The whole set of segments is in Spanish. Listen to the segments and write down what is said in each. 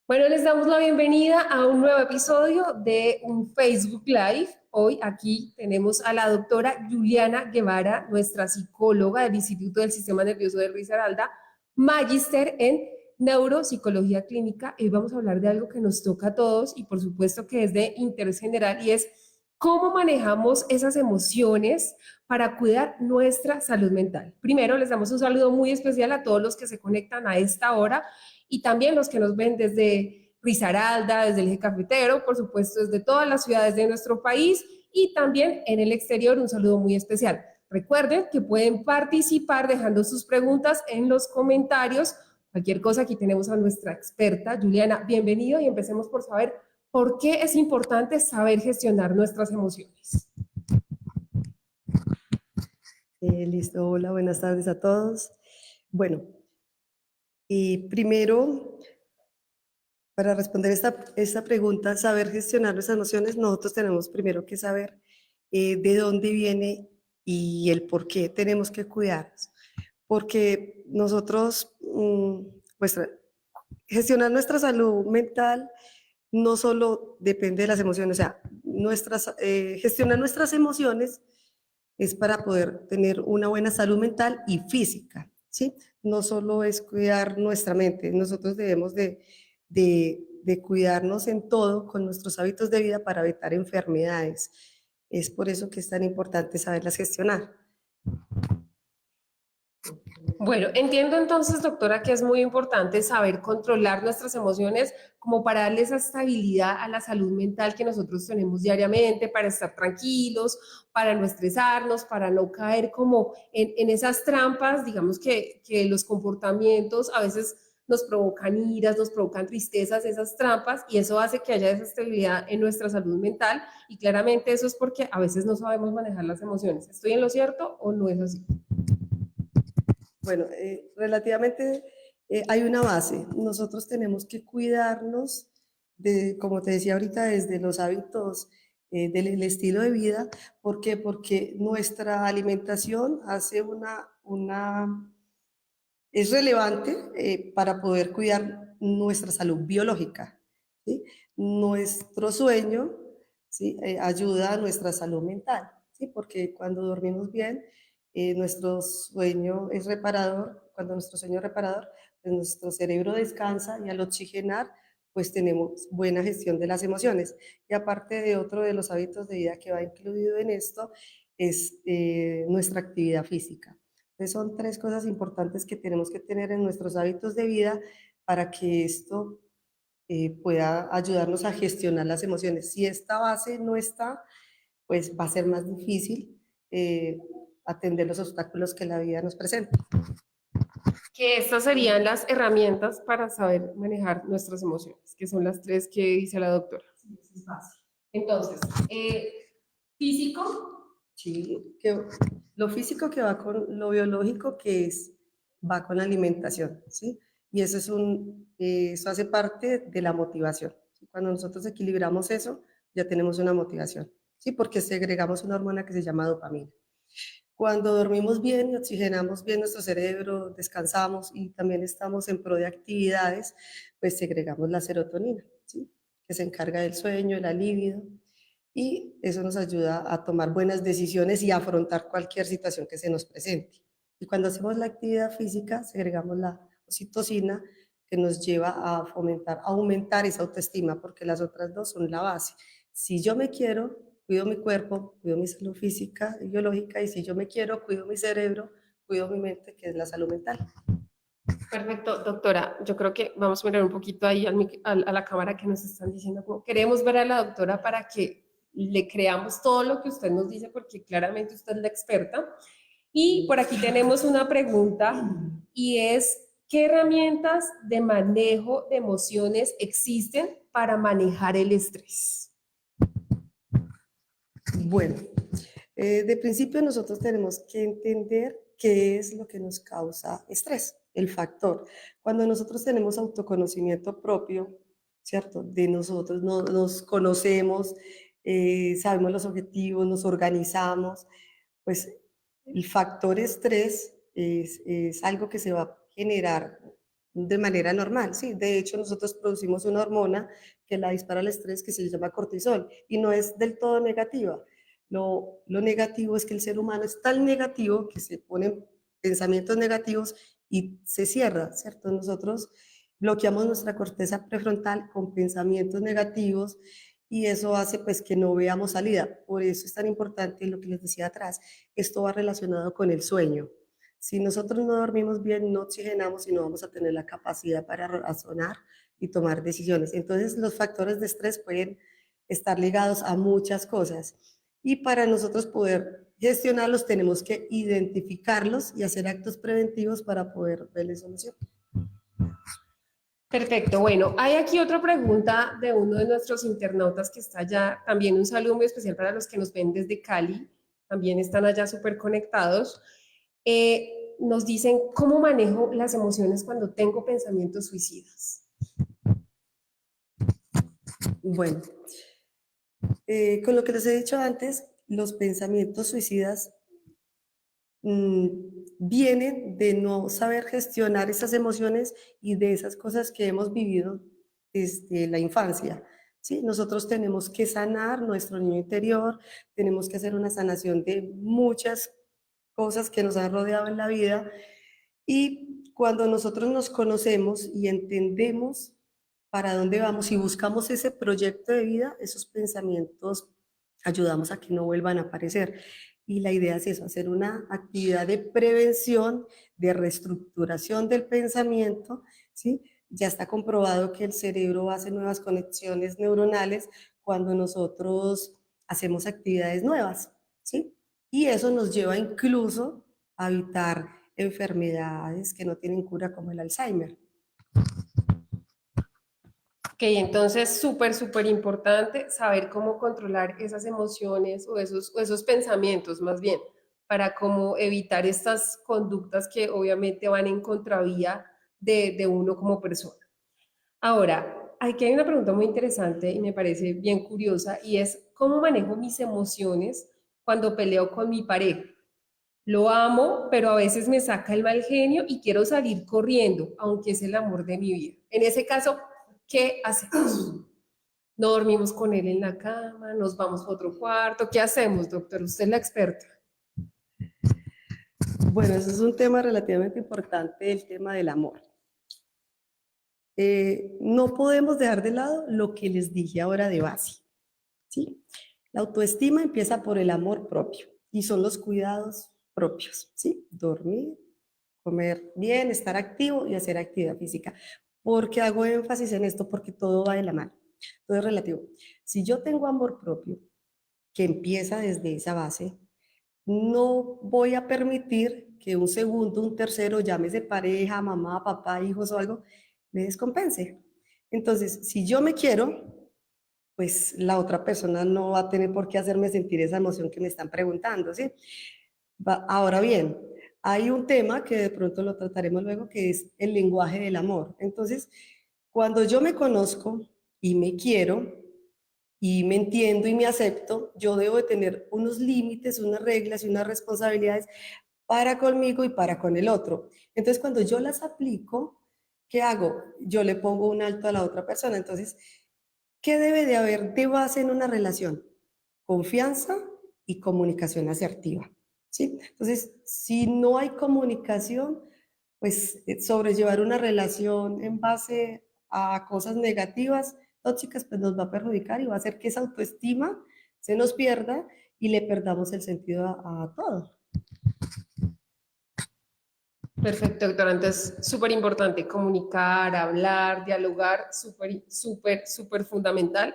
Bueno, les damos la bienvenida a un nuevo episodio de un Facebook Live. Hoy aquí tenemos a la doctora Juliana Guevara, nuestra psicóloga del Instituto del Sistema Nervioso de Risaralda, magíster en neuropsicología clínica. Hoy vamos a hablar de algo que nos toca a todos y por supuesto que es de interés general y es cómo manejamos esas emociones para cuidar nuestra salud mental. Primero, les damos un saludo muy especial a todos los que se conectan a esta hora y también los que nos ven desde Risaralda, desde el eje cafetero, por supuesto desde todas las ciudades de nuestro país y también en el exterior un saludo muy especial. Recuerden que pueden participar dejando sus preguntas en los comentarios. Cualquier cosa, aquí tenemos a nuestra experta, Juliana. Bienvenido y empecemos por saber por qué es importante saber gestionar nuestras emociones. Listo, hola, buenas tardes a todos. Bueno, y primero, para responder esta pregunta, saber gestionar nuestras emociones, nosotros tenemos primero que saber de dónde viene y el por qué tenemos que cuidarnos. Porque nosotros, gestionar nuestra salud mental no solo depende de las emociones, o sea, gestionar nuestras emociones es para poder tener una buena salud mental y física, ¿sí? No solo es cuidar nuestra mente, nosotros debemos de cuidarnos en todo con nuestros hábitos de vida para evitar enfermedades. Es por eso que es tan importante saberlas gestionar. Bueno, entiendo entonces, doctora, que es muy importante saber controlar nuestras emociones como para darle esa estabilidad a la salud mental que nosotros tenemos diariamente, para estar tranquilos, para no estresarnos, para no caer como en esas trampas, digamos que los comportamientos a veces nos provocan iras, nos provocan tristezas, esas trampas, y eso hace que haya desestabilidad en nuestra salud mental, y claramente eso es porque a veces no sabemos manejar las emociones. ¿Estoy en lo cierto o no es así? Bueno, relativamente hay una base. Nosotros tenemos que cuidarnos de, como te decía ahorita, desde los hábitos del estilo de vida. ¿Por qué? Porque nuestra alimentación hace es relevante para poder cuidar nuestra salud biológica, ¿sí? Nuestro sueño, ¿sí? Ayuda a nuestra salud mental, ¿sí? Porque cuando dormimos bien, nuestro sueño es reparador. Cuando nuestro sueño es reparador, pues nuestro cerebro descansa y al oxigenar, pues tenemos buena gestión de las emociones. Y aparte de otro de los hábitos de vida que va incluido en esto, es nuestra actividad física. Entonces son tres cosas importantes que tenemos que tener en nuestros hábitos de vida para que esto pueda ayudarnos a gestionar las emociones. Si esta base no está, pues va a ser más difícil eh, atender los obstáculos que la vida nos presenta. Que estas serían las herramientas para saber manejar nuestras emociones, que son las tres que dice la doctora. Sí, eso es fácil. Entonces, físico, Sí, que lo físico que va con lo biológico va con la alimentación, ¿sí? Y eso hace parte de la motivación. Cuando nosotros equilibramos eso, ya tenemos una motivación, ¿sí? Porque segregamos una hormona que se llama dopamina. Cuando dormimos bien y oxigenamos bien nuestro cerebro, descansamos y también estamos en pro de actividades, pues segregamos la serotonina, ¿sí? Que se encarga del sueño, de la libido, y eso nos ayuda a tomar buenas decisiones y a afrontar cualquier situación que se nos presente. Y cuando hacemos la actividad física, segregamos la oxitocina que nos lleva a fomentar, a aumentar esa autoestima, porque las otras dos son la base. Si yo me quiero, cuido mi cuerpo, cuido mi salud física y biológica, y si yo me quiero, cuido mi cerebro, cuido mi mente, que es la salud mental. perfecto, doctora. Yo creo que vamos a mirar un poquito ahí a la cámara que nos están diciendo, como queremos ver a la doctora para que le creamos todo lo que usted nos dice, porque claramente usted es la experta. Y por aquí tenemos una pregunta y es, ¿qué herramientas de manejo de emociones existen para manejar el estrés? Bueno, de principio nosotros tenemos que entender qué es lo que nos causa estrés, el factor. Cuando nosotros tenemos autoconocimiento propio, ¿cierto? De nosotros, nos conocemos, sabemos los objetivos, nos organizamos, pues el factor estrés es algo que se va a generar de manera normal, ¿sí? De hecho, nosotros producimos una hormona que la dispara el estrés que se llama cortisol y no es del todo negativa. Lo negativo es que el ser humano es tan negativo que se ponen pensamientos negativos y se cierra, ¿cierto? Nosotros bloqueamos nuestra corteza prefrontal con pensamientos negativos y eso hace pues que no veamos salida. Por eso es tan importante lo que les decía atrás. Esto va relacionado con el sueño. Si nosotros no dormimos bien, no oxigenamos y no vamos a tener la capacidad para razonar y tomar decisiones. Entonces, los factores de estrés pueden estar ligados a muchas cosas. Y para nosotros poder gestionarlos, tenemos que identificarlos y hacer actos preventivos para poder darle solución. Perfecto. Bueno, hay aquí otra pregunta de uno de nuestros internautas que está allá. También un saludo muy especial para los que nos ven desde Cali. También están allá súper conectados. Nos dicen, ¿cómo manejo las emociones cuando tengo pensamientos suicidas? Bueno, con lo que les he dicho antes, los pensamientos suicidas vienen de no saber gestionar esas emociones y de esas cosas que hemos vivido desde la infancia. ¿Sí? Nosotros tenemos que sanar nuestro niño interior, tenemos que hacer una sanación de muchas cosas que nos han rodeado en la vida y cuando nosotros nos conocemos y entendemos para dónde vamos y buscamos ese proyecto de vida, esos pensamientos ayudamos a que no vuelvan a aparecer. Y la idea es eso, hacer una actividad de prevención, de reestructuración del pensamiento, ¿sí? Ya está comprobado que el cerebro hace nuevas conexiones neuronales cuando nosotros hacemos actividades nuevas, ¿sí? Y eso nos lleva incluso a evitar enfermedades que no tienen cura como el Alzheimer. Ok, entonces súper importante saber cómo controlar esas emociones o esos pensamientos más bien, para cómo evitar estas conductas que obviamente van en contravía de uno como persona. Ahora, aquí hay una pregunta muy interesante y me parece bien curiosa y es, ¿cómo manejo mis emociones cuando peleo con mi pareja? Lo amo, pero a veces me saca el mal genio y quiero salir corriendo, aunque es el amor de mi vida. En ese caso, ¿qué hacemos? No dormimos con él en la cama, nos vamos a otro cuarto. ¿Qué hacemos, doctor? Usted es la experta. Bueno, eso es un tema relativamente importante, el tema del amor. No podemos dejar de lado lo que les dije ahora de base, ¿sí? La autoestima empieza por el amor propio y son los cuidados propios, ¿sí? Dormir, comer bien, estar activo y hacer actividad física. ¿Por qué hago énfasis en esto? Porque todo va de la mano, todo es relativo. Si yo tengo amor propio, que empieza desde esa base, no voy a permitir que un segundo, un tercero, llámese pareja, mamá, papá, hijos o algo, me descompense. Entonces, si yo me quiero, pues la otra persona no va a tener por qué hacerme sentir esa emoción que me están preguntando, ¿sí? Ahora bien, hay un tema que de pronto lo trataremos luego, que es el lenguaje del amor. Entonces, cuando yo me conozco y me quiero, y me entiendo y me acepto, yo debo de tener unos límites, unas reglas y unas responsabilidades para conmigo y para con el otro. Entonces, cuando yo las aplico, ¿qué hago? Yo le pongo un alto a la otra persona. Entonces, ¿qué debe de haber de base en una relación? Confianza y comunicación asertiva. ¿Sí? Entonces, si no hay comunicación, pues sobrellevar una relación en base a cosas negativas, tóxicas, pues nos va a perjudicar y va a hacer que esa autoestima se nos pierda y le perdamos el sentido a todo. Perfecto, doctora. Entonces, súper importante comunicar, hablar, dialogar, súper fundamental.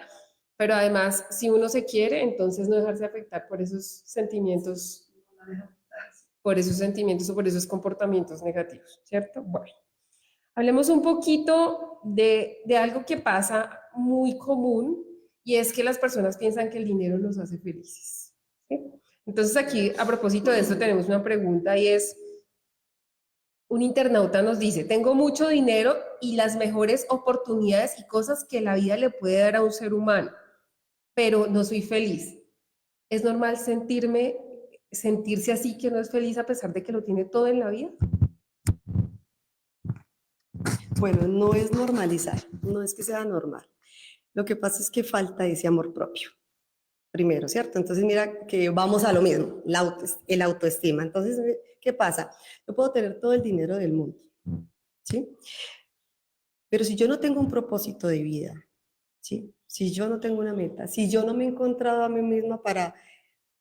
Pero además, si uno se quiere, entonces no dejarse afectar por esos sentimientos o por esos comportamientos negativos, ¿cierto? Bueno, hablemos un poquito de algo que pasa muy común y es que las personas piensan que el dinero los hace felices, ¿sí? Entonces aquí, a propósito de esto, tenemos una pregunta y es, un internauta nos dice, tengo mucho dinero y las mejores oportunidades y cosas que la vida le puede dar a un ser humano, pero no soy feliz. ¿Es normal sentirse así que no es feliz a pesar de que lo tiene todo en la vida? Bueno, no es normalizar, no es que sea normal. Lo que pasa es que falta ese amor propio, primero, ¿cierto? Entonces, mira que vamos a lo mismo, el autoestima. Entonces, ¿qué pasa? Yo puedo tener todo el dinero del mundo, ¿sí? Pero si yo no tengo un propósito de vida, ¿sí? Si yo no tengo una meta, si yo no me he encontrado a mí misma para,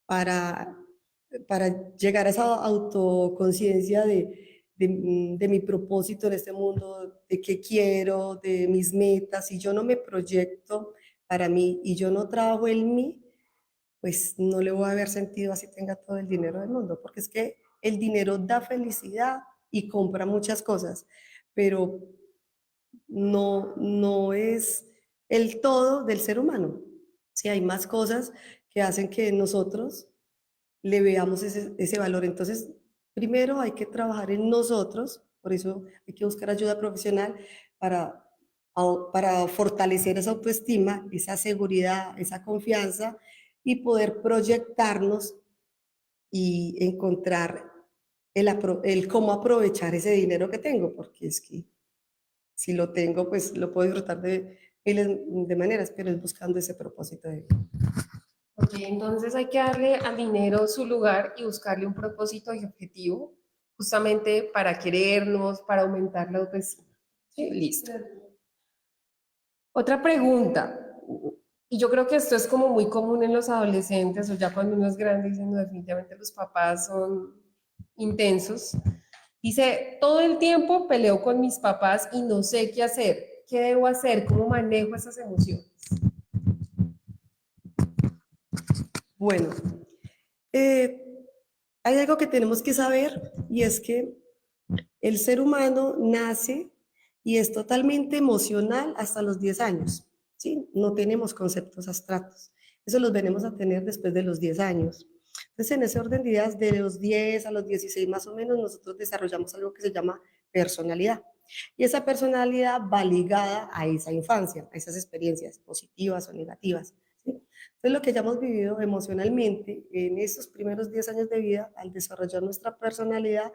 para llegar a esa autoconciencia de mi propósito en este mundo, de qué quiero, de mis metas, si yo no me proyecto para mí y yo no trabajo en mí, pues no le voy a haber sentido así tenga todo el dinero del mundo, porque es que el dinero da felicidad y compra muchas cosas, pero no es el todo del ser humano. Si hay más cosas que hacen que nosotros le veamos ese valor. Entonces, primero hay que trabajar en nosotros, por eso hay que buscar ayuda profesional para, para fortalecer esa autoestima, esa seguridad, esa confianza y poder proyectarnos y encontrar el cómo aprovechar ese dinero que tengo, porque es que si lo tengo, pues lo puedo disfrutar de miles de maneras, pero es buscando ese propósito de vida. Ok, entonces hay que darle al dinero su lugar y buscarle un propósito y objetivo, justamente para querernos, para aumentar la autoestima. Sí, listo. Otra pregunta, y yo creo que esto es como muy común en los adolescentes, o ya cuando uno es grande, dicen, no, definitivamente los papás son intensos. Dice, todo el tiempo peleo con mis papás y no sé qué hacer. ¿Qué debo hacer? ¿Cómo manejo esas emociones? Bueno, eh, hay algo que tenemos que saber y es que el ser humano nace y es totalmente emocional hasta los 10 años, ¿sí? No tenemos conceptos abstractos. Eso los venimos a tener después de los 10 años. Entonces, en ese orden de ideas, de los 10 a los 16 más o menos, nosotros desarrollamos algo que se llama personalidad. Y esa personalidad va ligada a esa infancia, a esas experiencias positivas o negativas. ¿Sí? Entonces, lo que ya hemos vivido emocionalmente en esos primeros 10 años de vida, al desarrollar nuestra personalidad,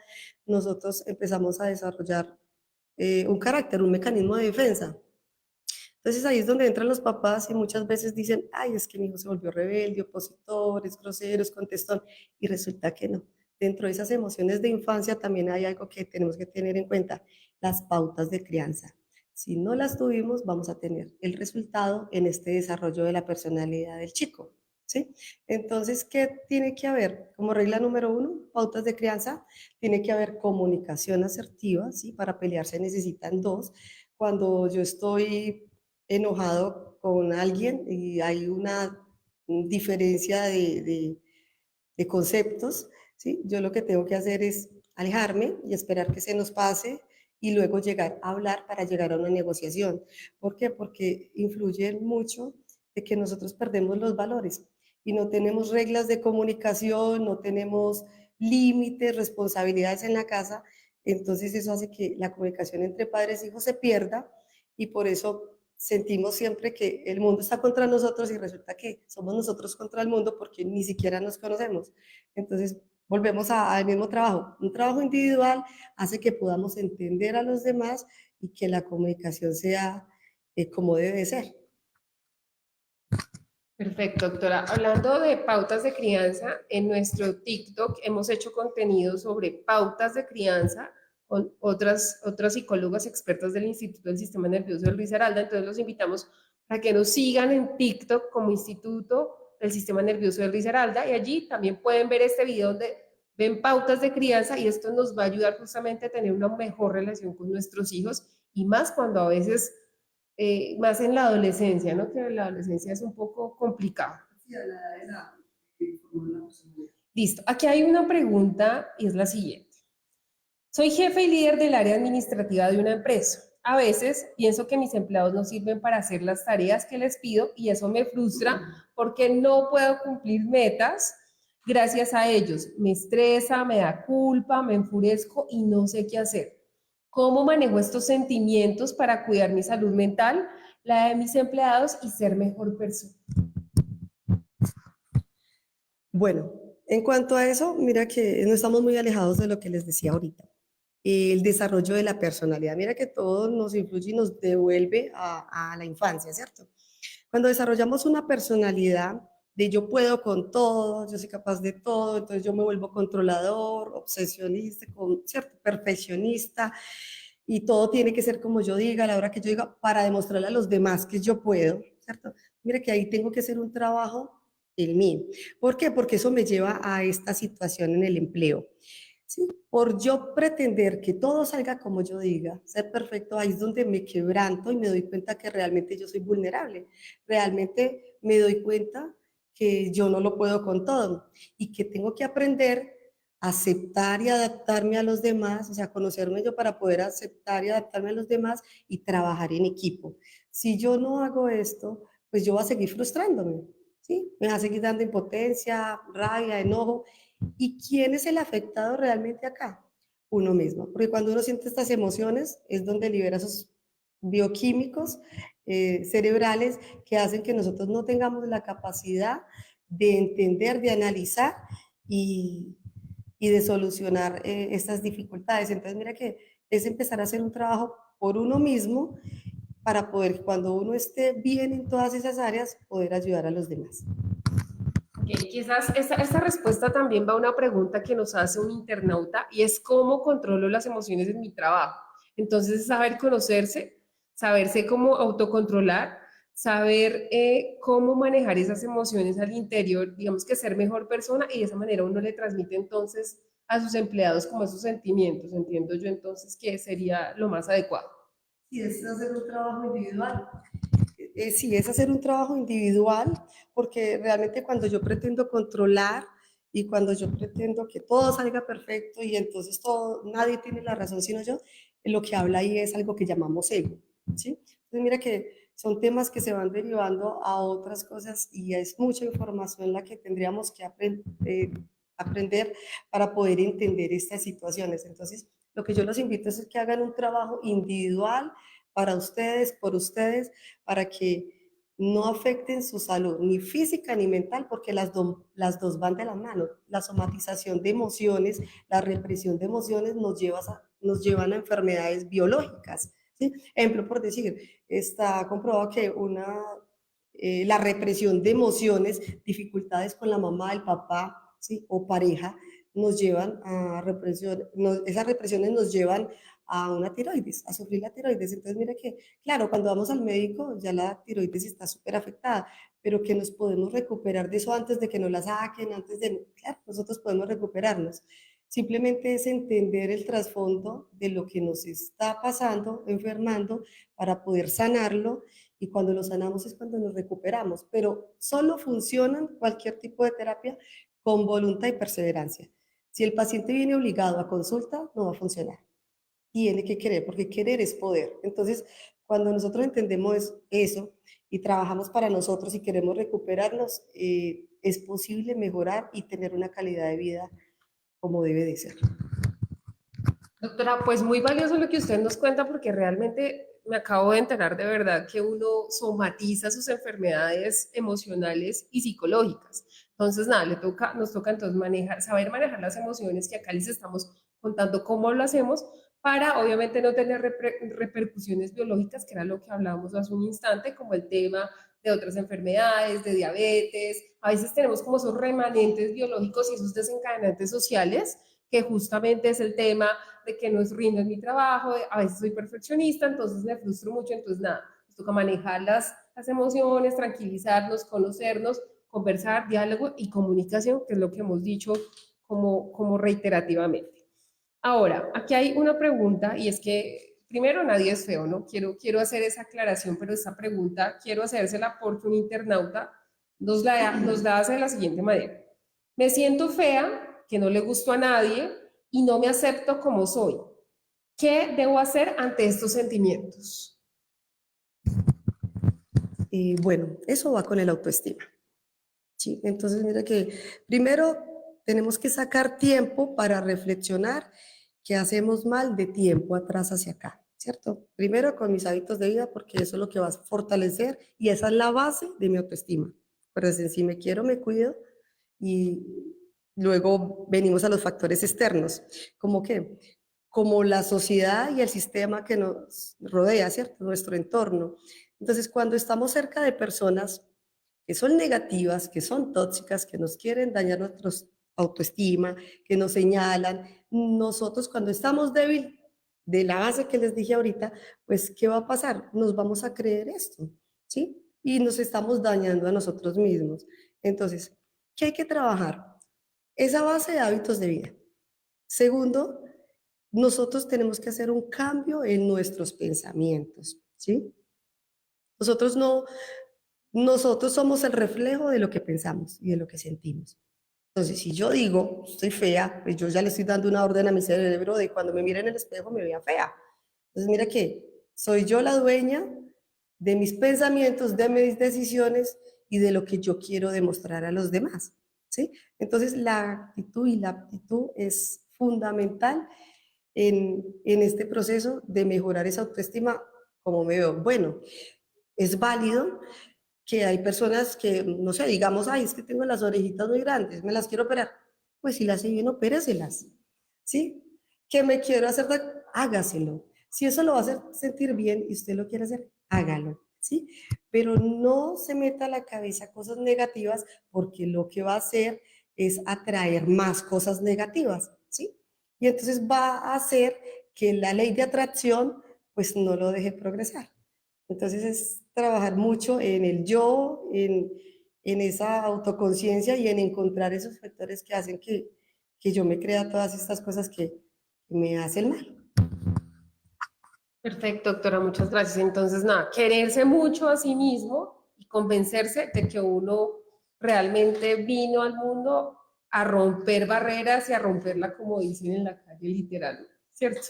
nosotros empezamos a desarrollar un carácter, un mecanismo de defensa. Entonces ahí es donde entran los papás y muchas veces dicen, ay, es que mi hijo se volvió rebelde, opositor, es grosero, es contestón, y resulta que no. Dentro de esas emociones de infancia también hay algo que tenemos que tener en cuenta, las pautas de crianza. Si no las tuvimos, vamos a tener el resultado en este desarrollo de la personalidad del chico. ¿Sí? Entonces, ¿qué tiene que haber? Como regla número uno, pautas de crianza, tiene que haber comunicación asertiva, ¿sí? Para pelear se necesitan dos. Cuando yo estoy enojado con alguien y hay una diferencia de conceptos, ¿sí? Yo lo que tengo que hacer es alejarme y esperar que se nos pase y luego llegar a hablar para llegar a una negociación. ¿Por qué? Porque influye mucho de que nosotros perdemos los valores y no tenemos reglas de comunicación, no tenemos límites, responsabilidades en la casa, entonces eso hace que la comunicación entre padres e hijos se pierda y por eso sentimos siempre que el mundo está contra nosotros y resulta que somos nosotros contra el mundo porque ni siquiera nos conocemos. Entonces, volvemos al mismo trabajo. Un trabajo individual hace que podamos entender a los demás y que la comunicación sea como debe ser. Perfecto, doctora. Hablando de pautas de crianza, en nuestro TikTok hemos hecho contenido sobre pautas de crianza con otras psicólogas expertas del Instituto del Sistema Nervioso de Luis Aralda. Entonces los invitamos a que nos sigan en TikTok como Instituto del Sistema Nervioso de Luis Aralda y allí también pueden ver este video donde ven pautas de crianza y esto nos va a ayudar justamente a tener una mejor relación con nuestros hijos y más cuando a veces más en la adolescencia, ¿no? Que la adolescencia es un poco complicada. Listo, aquí hay una pregunta y es la siguiente. Soy jefe y líder del área administrativa de una empresa. A veces pienso que mis empleados no sirven para hacer las tareas que les pido y eso me frustra porque no puedo cumplir metas gracias a ellos. Me estresa, me da culpa, me enfurezco y no sé qué hacer. ¿Cómo manejo estos sentimientos para cuidar mi salud mental, la de mis empleados y ser mejor persona? Bueno, en cuanto a eso, mira que no estamos muy alejados de lo que les decía ahorita. el desarrollo de la personalidad. Mira que todo nos influye y nos devuelve a la infancia, ¿cierto? Cuando desarrollamos una personalidad de yo puedo con todo, yo soy capaz de todo, entonces yo me vuelvo controlador, obsesionista, ¿cierto? Perfeccionista, y todo tiene que ser como yo diga, a la hora que yo diga, para demostrarle a los demás que yo puedo, ¿cierto? Mira que ahí tengo que hacer un trabajo el mío. ¿Por qué? Porque eso me lleva a esta situación en el empleo. ¿Sí? Por yo pretender que todo salga como yo diga, ser perfecto, ahí es donde me quebranto y me doy cuenta que realmente yo soy vulnerable. Realmente me doy cuenta que yo no lo puedo con todo y que tengo que aprender a aceptar y adaptarme a los demás, o sea, conocerme yo para poder aceptar y adaptarme a los demás y trabajar en equipo. Si yo no hago esto, pues yo voy a seguir frustrándome, ¿sí? Me va a seguir dando impotencia, rabia, enojo. ¿Y quién es el afectado realmente acá? Uno mismo, porque cuando uno siente estas emociones es donde libera esos bioquímicos cerebrales que hacen que nosotros no tengamos la capacidad de entender, de analizar y, y de solucionar estas dificultades. Entonces, mira que es empezar a hacer un trabajo por uno mismo para poder, cuando uno esté bien en todas esas áreas, poder ayudar a los demás. Okay, quizás esta respuesta también va a una pregunta que nos hace un internauta y es cómo controlo las emociones en mi trabajo. Entonces, saber conocerse, saberse cómo autocontrolar, saber cómo manejar esas emociones al interior, digamos que ser mejor persona y de esa manera uno le transmite entonces a sus empleados como esos sentimientos. Entiendo yo entonces que sería lo más adecuado. Y es hacer un trabajo individual. Sí, es hacer un trabajo individual, porque realmente cuando yo pretendo controlar y cuando yo pretendo que todo salga perfecto y entonces todo, nadie tiene la razón sino yo, lo que habla ahí es algo que llamamos ego, ¿sí? Entonces mira que son temas que se van derivando a otras cosas y es mucha información la que tendríamos que aprender para poder entender estas situaciones. Entonces, lo que yo los invito es que hagan un trabajo individual para ustedes, por ustedes, para que no afecten su salud, ni física ni mental, porque las dos van de la mano. La somatización de emociones, la represión de emociones nos llevan a enfermedades biológicas. ¿Sí? Ejemplo, por decir, está comprobado que la represión de emociones, dificultades con la mamá, el papá, ¿sí? O pareja, nos llevan a represión, esas represiones nos llevan a una tiroides, a sufrir la tiroides. Entonces, mira que, claro, cuando vamos al médico ya la tiroides está súper afectada, pero que nos podemos recuperar de eso antes de que nos la saquen, antes de, claro, nosotros podemos recuperarnos. Simplemente es entender el trasfondo de lo que nos está pasando, enfermando, para poder sanarlo y cuando lo sanamos es cuando nos recuperamos, pero solo funcionan cualquier tipo de terapia con voluntad y perseverancia. Si el paciente viene obligado a consulta, no va a funcionar. Tiene que querer, porque querer es poder. Entonces, cuando nosotros entendemos eso y trabajamos para nosotros y queremos recuperarnos, es posible mejorar y tener una calidad de vida como debe de ser. Doctora, pues muy valioso lo que usted nos cuenta porque realmente me acabo de enterar de verdad que uno somatiza sus enfermedades emocionales y psicológicas. Entonces, nada, nos toca entonces saber manejar las emociones que acá les estamos contando cómo lo hacemos para obviamente no tener repercusiones biológicas, que era lo que hablábamos hace un instante, como el tema de otras enfermedades, de diabetes. A veces tenemos como esos remanentes biológicos y esos desencadenantes sociales, que justamente es el tema de que no es rindo en mi trabajo, a veces soy perfeccionista, entonces me frustro mucho, entonces nada, nos toca manejar las emociones, tranquilizarnos, conocernos, conversar, diálogo y comunicación, que es lo que hemos dicho como reiterativamente. Ahora, aquí hay una pregunta y es que, primero, nadie es feo, ¿no? Quiero hacer esa aclaración, pero esta pregunta quiero hacérsela porque un internauta nos la hace de la siguiente manera. Me siento fea, que no le gusto a nadie y no me acepto como soy. ¿Qué debo hacer ante estos sentimientos? Bueno, eso va con el autoestima. ¿Sí? Entonces, mira que primero tenemos que sacar tiempo para reflexionar qué hacemos mal de tiempo atrás hacia acá, ¿cierto? Primero con mis hábitos de vida, porque eso es lo que va a fortalecer y esa es la base de mi autoestima. Pero si me quiero, me cuido y luego venimos a los factores externos, como que como la sociedad y el sistema que nos rodea, ¿cierto? Nuestro entorno. Entonces, cuando estamos cerca de personas que son negativas, que son tóxicas, que nos quieren dañar nuestra autoestima, que nos señalan, nosotros cuando estamos débiles de la base que les dije ahorita, pues, ¿qué va a pasar? Nos vamos a creer esto, ¿sí? Y nos estamos dañando a nosotros mismos. Entonces, ¿qué hay que trabajar? Esa base de hábitos de vida. Segundo, nosotros tenemos que hacer un cambio en nuestros pensamientos, ¿sí? Nosotros no, nosotros somos el reflejo de lo que pensamos y de lo que sentimos. Entonces, si yo digo, estoy fea, pues yo ya le estoy dando una orden a mi cerebro de cuando me mire en el espejo me vea fea. Entonces, mira que soy yo la dueña de mis pensamientos, de mis decisiones y de lo que yo quiero demostrar a los demás, ¿sí? Entonces, la actitud y la aptitud es fundamental en este proceso de mejorar esa autoestima, como me veo. Bueno, es válido que hay personas que, no sé, digamos, ay, es que tengo las orejitas muy grandes, me las quiero operar. Pues si las hace bien, opéreselas, ¿sí? Que me quiero hacer, hágaselo. Si eso lo va a hacer sentir bien y usted lo quiere hacer, hágalo, ¿sí? Pero no se meta a la cabeza cosas negativas porque lo que va a hacer es atraer más cosas negativas, ¿sí? Y entonces va a hacer que la ley de atracción pues no lo deje progresar. Entonces es trabajar mucho en el yo, en esa autoconciencia y en encontrar esos factores que hacen que yo me crea todas estas cosas que me hacen mal. Perfecto, doctora, muchas gracias. Entonces, nada, quererse mucho a sí mismo y convencerse de que uno realmente vino al mundo a romper barreras y a romperla, como dicen en la calle, literal, ¿cierto?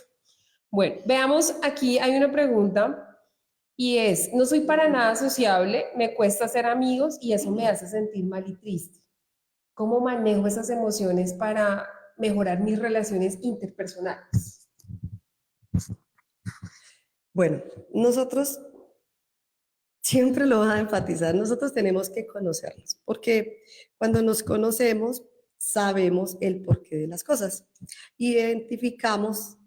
Bueno, veamos, aquí hay una pregunta y es, no soy para nada sociable, me cuesta hacer amigos y eso me hace sentir mal y triste. ¿Cómo manejo esas emociones para mejorar mis relaciones interpersonales? Bueno, nosotros siempre lo voy a enfatizar, nosotros tenemos que conocernos, porque cuando nos conocemos sabemos el porqué de las cosas, identificamos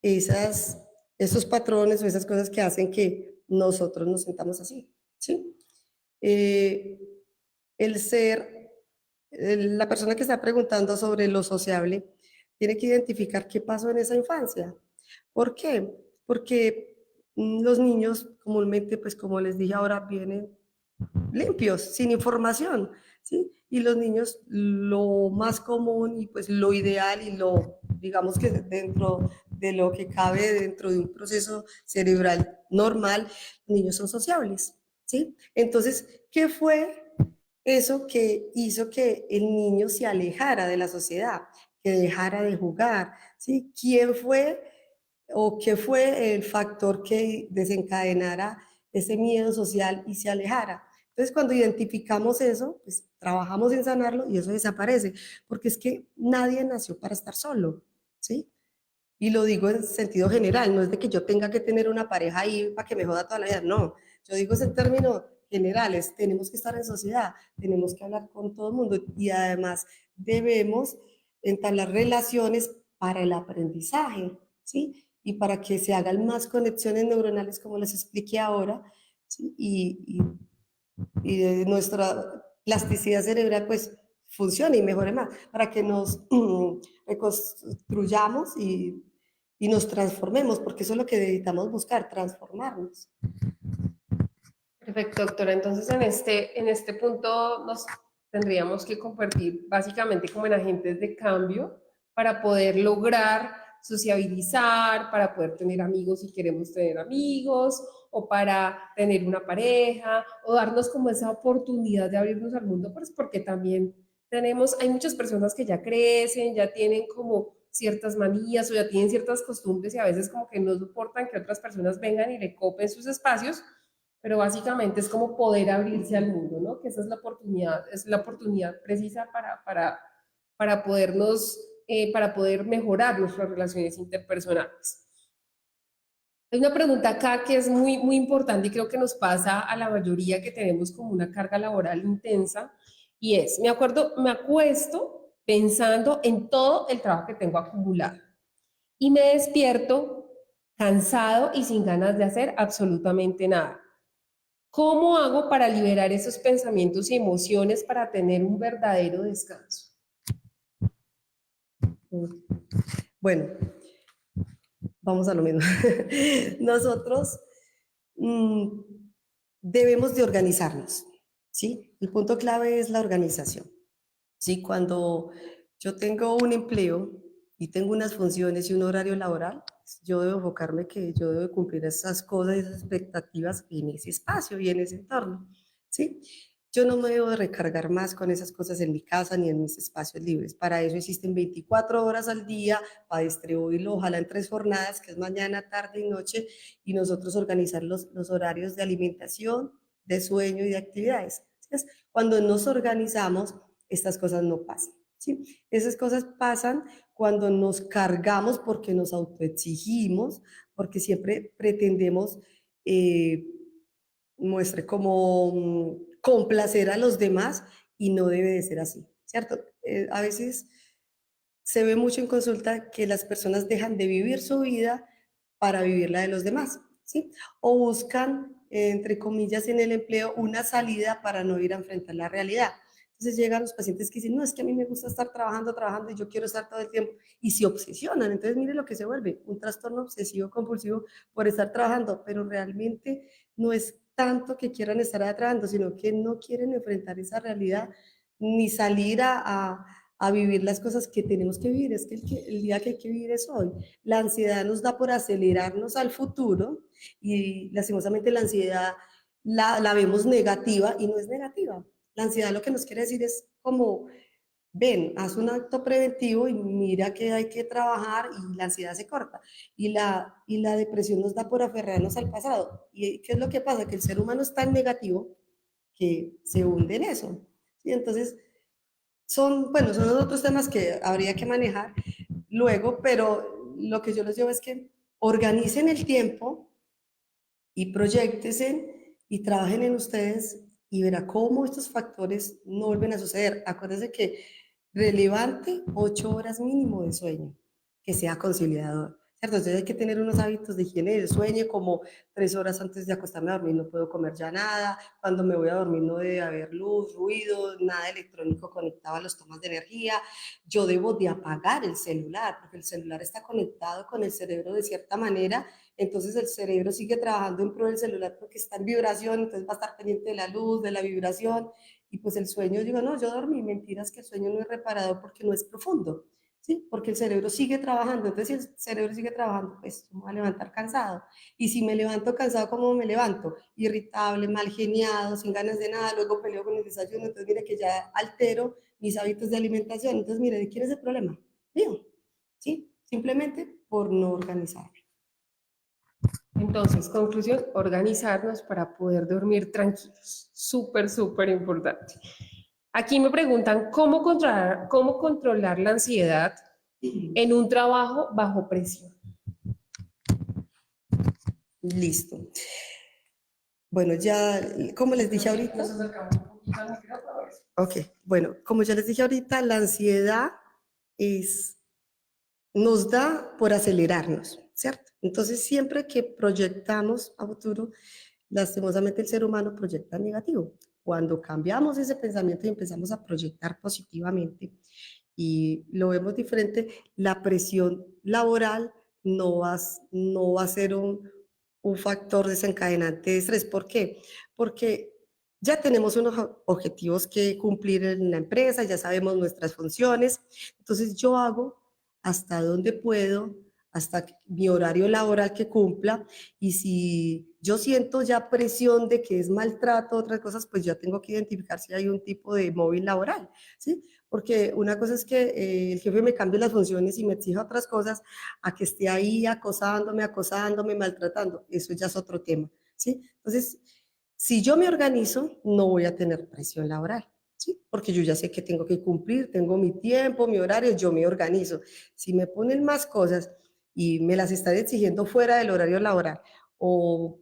esas, esos patrones o esas cosas que hacen que nosotros nos sentamos así, ¿sí? Eh, el ser, la persona que está preguntando sobre lo sociable, tiene que identificar qué pasó en esa infancia. ¿Por qué? Porque los niños comúnmente, pues como les dije ahora, vienen limpios, sin información, ¿sí? Y los niños, lo más común y pues lo ideal y lo, digamos que dentro de lo que cabe dentro de un proceso cerebral normal, los niños son sociables, ¿sí? Entonces, ¿qué fue eso que hizo que el niño se alejara de la sociedad, que dejara de jugar, ¿sí? ¿Quién fue o qué fue el factor que desencadenara ese miedo social y se alejara? Entonces, cuando identificamos eso, pues trabajamos en sanarlo y eso desaparece, porque es que nadie nació para estar solo, ¿sí? Y lo digo en sentido general, no es de que yo tenga que tener una pareja ahí para que me joda toda la vida, no. Yo digo en términos generales, tenemos que estar en sociedad, tenemos que hablar con todo el mundo y además debemos entablar relaciones para el aprendizaje, ¿sí? Y para que se hagan más conexiones neuronales, como les expliqué ahora, ¿sí? Y de nuestra plasticidad cerebral, pues funcione y mejore más, para que nos reconstruyamos y nos transformemos, porque eso es lo que necesitamos buscar, transformarnos. Perfecto, doctora. Entonces, en este punto nos tendríamos que convertir básicamente como en agentes de cambio para poder lograr sociabilizar, para poder tener amigos si queremos tener amigos, o para tener una pareja, o darnos como esa oportunidad de abrirnos al mundo, pues porque también hay muchas personas que ya crecen, ya tienen como ciertas manías o ya tienen ciertas costumbres y a veces como que no soportan que otras personas vengan y le copen sus espacios, pero básicamente es como poder abrirse al mundo, ¿no? Que esa es la oportunidad precisa para podernos, para poder mejorar nuestras relaciones interpersonales. Hay una pregunta acá que es muy, muy importante y creo que nos pasa a la mayoría que tenemos como una carga laboral intensa y es, me acuesto pensando en todo el trabajo que tengo acumulado y me despierto cansado y sin ganas de hacer absolutamente nada. ¿Cómo hago para liberar esos pensamientos y emociones para tener un verdadero descanso? Bueno, vamos a lo mismo. Nosotros mm, debemos de organizarnos, ¿sí? El punto clave es la organización, ¿sí? Cuando yo tengo un empleo y tengo unas funciones y un horario laboral, yo debo enfocarme que yo debo cumplir esas cosas, esas expectativas en ese espacio y en ese entorno, ¿sí? Yo no me debo de recargar más con esas cosas en mi casa ni en mis espacios libres. Para eso existen 24 horas al día, para distribuirlo, ojalá en 3 jornadas, que es mañana, tarde y noche, y nosotros organizar los horarios de alimentación, de sueño y de actividades. ¿Sí? Cuando nos organizamos, estas cosas no pasan. ¿Sí? Esas cosas pasan cuando nos cargamos porque nos autoexigimos, porque siempre pretendemos muestre como complacer a los demás y no debe de ser así, ¿cierto? A veces se ve mucho en consulta que las personas dejan de vivir su vida para vivir la de los demás, ¿sí? O buscan, entre comillas, en el empleo una salida para no ir a enfrentar la realidad. Entonces llegan los pacientes que dicen, no, es que a mí me gusta estar trabajando, trabajando y yo quiero estar todo el tiempo. Y se obsesionan. Entonces mire lo que se vuelve, un trastorno obsesivo compulsivo por estar trabajando, pero realmente no es tanto que quieran estar trabajando, sino que no quieren enfrentar esa realidad ni salir a vivir las cosas que tenemos que vivir. Es que el día que hay que vivir es hoy. La ansiedad nos da por acelerarnos al futuro y lastimosamente la ansiedad la vemos negativa y no es negativa. La ansiedad lo que nos quiere decir es como, ven, haz un acto preventivo y mira que hay que trabajar y la ansiedad se corta. Y la depresión nos da por aferrarnos al pasado. ¿Y qué es lo que pasa? Que el ser humano es tan negativo que se hunde en eso. ¿Sí? Entonces, bueno, son otros temas que habría que manejar luego, pero lo que yo les digo es que organicen el tiempo y proyectense y trabajen en ustedes y verá cómo estos factores no vuelven a suceder. Acuérdense que relevante 8 horas mínimo de sueño, que sea conciliador. ¿Cierto? Entonces hay que tener unos hábitos de higiene del sueño, como 3 horas antes de acostarme a dormir no puedo comer ya nada, cuando me voy a dormir no debe haber luz, ruido, nada electrónico conectado a los tomas de energía, yo debo de apagar el celular, porque el celular está conectado con el cerebro de cierta manera, entonces el cerebro sigue trabajando en pro del celular porque está en vibración, entonces va a estar pendiente de la luz, de la vibración, y pues el sueño, digo, no, yo dormí, mentiras que el sueño no es reparador porque no es profundo, ¿sí? Porque el cerebro sigue trabajando, entonces si el cerebro sigue trabajando, pues me voy a levantar cansado, y si me levanto cansado, ¿cómo me levanto? Irritable, mal geniado, sin ganas de nada, luego peleo con el desayuno, entonces mire que ya altero mis hábitos de alimentación, entonces mire, ¿de quién es el problema? Mío, ¿sí? Simplemente por no organizarme. Entonces, conclusión, organizarnos para poder dormir tranquilos. Súper, súper importante. Aquí me preguntan cómo controlar la ansiedad en un trabajo bajo presión. Listo. Bueno, ya, como les dije ahorita. Nos acercamos un poquito al micrófono. Ok, bueno, como ya les dije ahorita, la ansiedad nos da por acelerarnos, ¿cierto? Entonces, siempre que proyectamos a futuro, lastimosamente el ser humano proyecta negativo. Cuando cambiamos ese pensamiento y empezamos a proyectar positivamente y lo vemos diferente, la presión laboral no va a ser un factor desencadenante de estrés. ¿Por qué? Porque ya tenemos unos objetivos que cumplir en la empresa, ya sabemos nuestras funciones, entonces yo hago hasta donde puedo, hasta mi horario laboral que cumpla, y si yo siento ya presión de que es maltrato, otras cosas, pues ya tengo que identificar si hay un tipo de móvil laboral, ¿sí? Porque una cosa es que el jefe me cambie las funciones y me exija otras cosas, a que esté ahí acosándome, maltratando, eso ya es otro tema, ¿sí? Entonces, si yo me organizo, no voy a tener presión laboral. ¿Sí? Porque yo ya sé que tengo que cumplir, tengo mi tiempo, mi horario, yo me organizo. Si me ponen más cosas y me las están exigiendo fuera del horario laboral o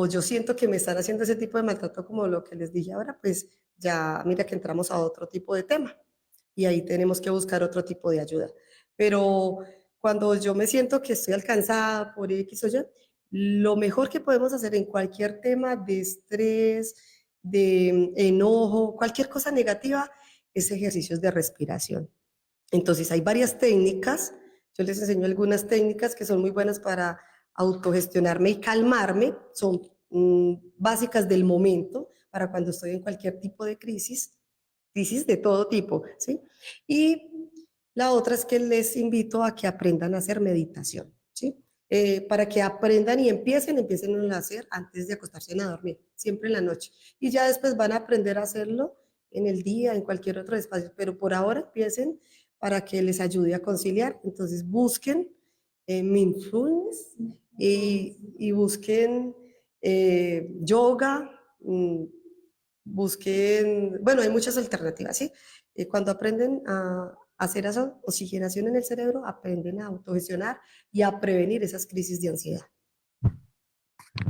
yo siento que me están haciendo ese tipo de maltrato como lo que les dije ahora, pues ya mira que entramos a otro tipo de tema y ahí tenemos que buscar otro tipo de ayuda. Pero cuando yo me siento que estoy alcanzada por X o Y, lo mejor que podemos hacer en cualquier tema de estrés, de enojo, cualquier cosa negativa, es ejercicios de respiración. Entonces hay varias técnicas, yo les enseño algunas técnicas que son muy buenas para autogestionarme y calmarme, son básicas del momento, para cuando estoy en cualquier tipo de crisis de todo tipo, ¿sí? Y la otra es que les invito a que aprendan a hacer meditación, ¿sí? Para que aprendan y empiecen a hacer antes de acostarse a dormir, siempre en la noche. Y ya después van a aprender a hacerlo en el día, en cualquier otro espacio, pero por ahora empiecen para que les ayude a conciliar. Entonces busquen mindfulness y busquen yoga, busquen, bueno, hay muchas alternativas, ¿sí? Cuando aprenden a hacer esa oxigenación en el cerebro, aprenden a autogestionar y a prevenir esas crisis de ansiedad.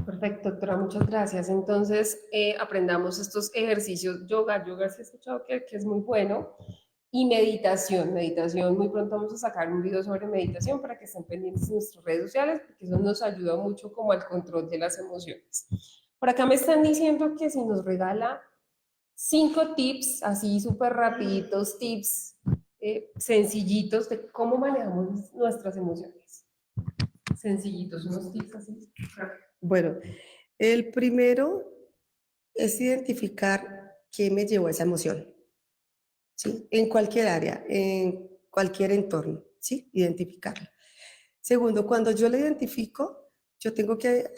Perfecto, doctora, muchas gracias. Entonces, aprendamos estos ejercicios, yoga sí he escuchado que es muy bueno, y meditación. Muy pronto vamos a sacar un video sobre meditación para que estén pendientes en nuestras redes sociales, porque eso nos ayuda mucho como al control de las emociones. Por acá me están diciendo que si nos regala 5 tips, así súper rapiditos, tips sencillitos de cómo manejamos nuestras emociones. Sencillitos, unos tips así. Bueno, el primero es identificar qué me llevó a esa emoción, ¿sí? En cualquier área, en cualquier entorno, ¿sí? Identificarla. Segundo, cuando yo la identifico, yo tengo que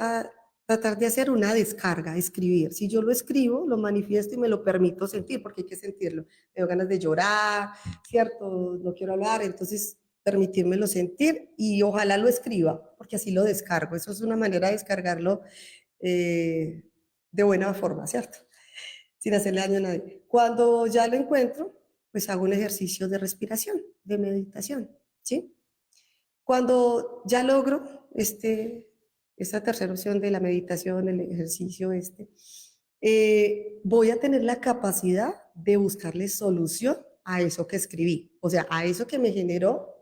tratar de hacer una descarga, escribir. Si yo lo escribo, lo manifiesto y me lo permito sentir, porque hay que sentirlo. Tengo ganas de llorar, ¿cierto? No quiero hablar, entonces permitírmelo sentir y ojalá lo escriba, porque así lo descargo. Eso es una manera de descargarlo de buena forma, ¿cierto? Sin hacerle daño a nadie. Cuando ya lo encuentro, pues hago un ejercicio de respiración, de meditación, ¿sí? Cuando ya logro esta tercera opción de la meditación, el ejercicio voy a tener la capacidad de buscarle solución a eso que escribí, o sea, a eso que me generó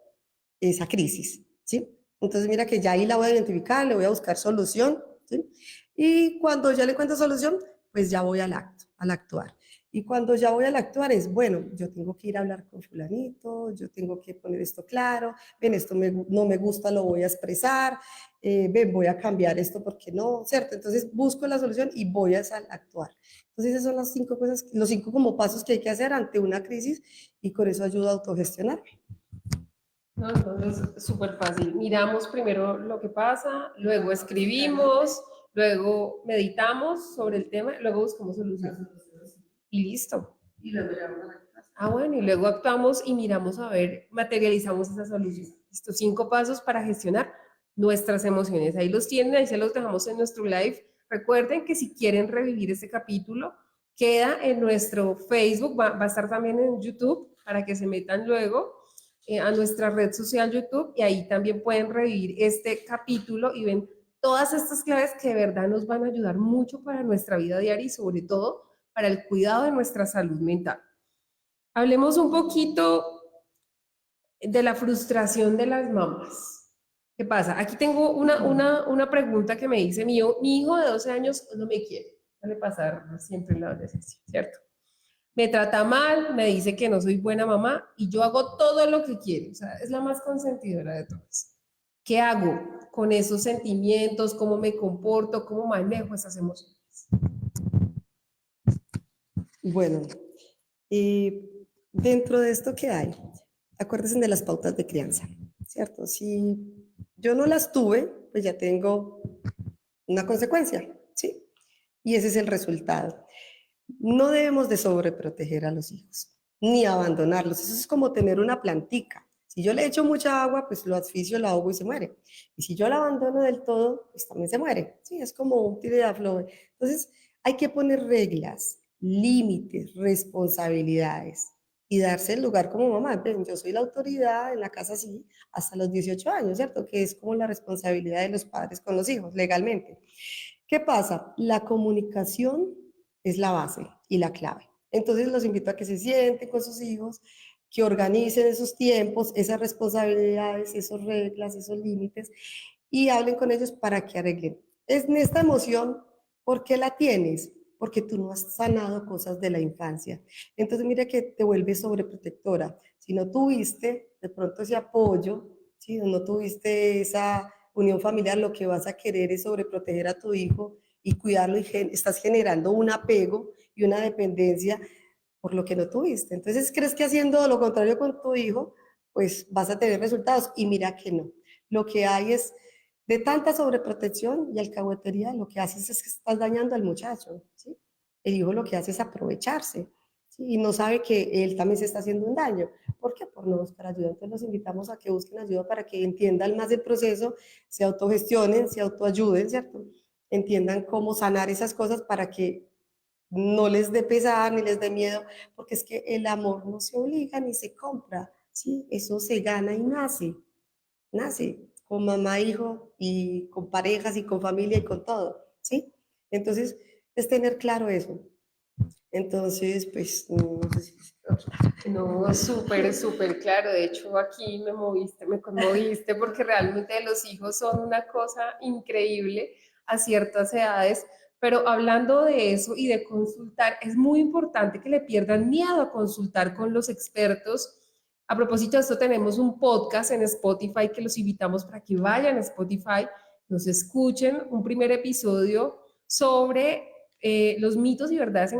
esa crisis, ¿sí? Entonces mira que ya ahí la voy a identificar, le voy a buscar solución, ¿sí? Y cuando ya le encuentro solución, pues ya voy al acto, al actuar. Y cuando ya voy al actuar es, bueno, yo tengo que ir a hablar con fulanito, yo tengo que poner esto claro, ven, esto no me gusta, lo voy a expresar, ven, voy a cambiar esto porque no, ¿cierto? Entonces busco la solución y voy a actuar. Entonces esas son las 5 cosas, los 5 como pasos que hay que hacer ante una crisis y con eso ayuda a autogestionar. No, entonces, súper fácil. Miramos primero lo que pasa, luego escribimos, luego meditamos sobre el tema, luego buscamos solución. Y listo. Y luego ya vamos a la clase. Ah, bueno, y luego actuamos y miramos a ver, materializamos esa solución. Listo, 5 pasos para gestionar nuestras emociones. Ahí los tienen, ahí se los dejamos en nuestro live. Recuerden que si quieren revivir este capítulo, queda en nuestro Facebook, va a estar también en YouTube para que se metan luego a nuestra red social YouTube y ahí también pueden revivir este capítulo y ven todas estas claves que de verdad nos van a ayudar mucho para nuestra vida diaria y sobre todo para el cuidado de nuestra salud mental. Hablemos un poquito de la frustración de las mamás. ¿Qué pasa? Aquí tengo una pregunta que me dice mi hijo de 12 años no me quiere. Suele pasar siempre en la adolescencia, ¿cierto? Me trata mal, me dice que no soy buena mamá y yo hago todo lo que quiere. O sea, es la más consentidora de todas. ¿Qué hago con esos sentimientos? ¿Cómo me comporto? ¿Cómo manejo esas emociones? Bueno, y dentro de esto que hay, acuérdense de las pautas de crianza, ¿cierto? Si yo no las tuve, pues ya tengo una consecuencia, ¿sí? Y ese es el resultado. No debemos de sobreproteger a los hijos, ni abandonarlos. Eso es como tener una plantica. Si yo le echo mucha agua, pues lo asfixio, lo ahogo y se muere. Y si yo la abandono del todo, pues también se muere. Sí, es como un tire de afloje. Entonces, hay que poner reglas, límites, responsabilidades y darse el lugar como mamá. Ven, yo soy la autoridad en la casa, sí, hasta los 18 años, ¿cierto? Que es como la responsabilidad de los padres con los hijos, legalmente. ¿Qué pasa? La comunicación es la base y la clave. Entonces los invito a que se sienten con sus hijos, que organicen esos tiempos, esas responsabilidades, esas reglas, esos límites, y hablen con ellos para que arreglen. Es en esta emoción, ¿por qué la tienes? Porque tú no has sanado cosas de la infancia. Entonces mira que te vuelves sobreprotectora. Si no tuviste de pronto ese apoyo, si no tuviste esa unión familiar, lo que vas a querer es sobreproteger a tu hijo y cuidarlo, y estás generando un apego y una dependencia por lo que no tuviste. Entonces crees que haciendo lo contrario con tu hijo, pues vas a tener resultados, y mira que no. Lo que hay es de tanta sobreprotección y alcahuetería, lo que haces es que estás dañando al muchacho, ¿sí? El hijo lo que hace es aprovecharse, ¿sí? Y no sabe que él también se está haciendo un daño. ¿Por qué? Por no buscar ayuda. Entonces los invitamos a que busquen ayuda para que entiendan más el proceso, se autogestionen, se autoayuden, ¿cierto? Entiendan cómo sanar esas cosas para que no les dé pesar ni les dé miedo, porque es que el amor no se obliga ni se compra, ¿sí? Eso se gana y nace con mamá, hijo, y con parejas y con familia y con todo, ¿sí? Entonces, es tener claro eso. Entonces, pues, no sé si... No, súper, súper claro. De hecho, aquí me moviste, me conmoviste, porque realmente los hijos son una cosa increíble a ciertas edades. Pero hablando de eso y de consultar, es muy importante que le pierdan miedo a consultar con los expertos. A propósito de esto, tenemos un podcast en Spotify que los invitamos para que vayan a Spotify, nos escuchen un primer episodio sobre los mitos y verdades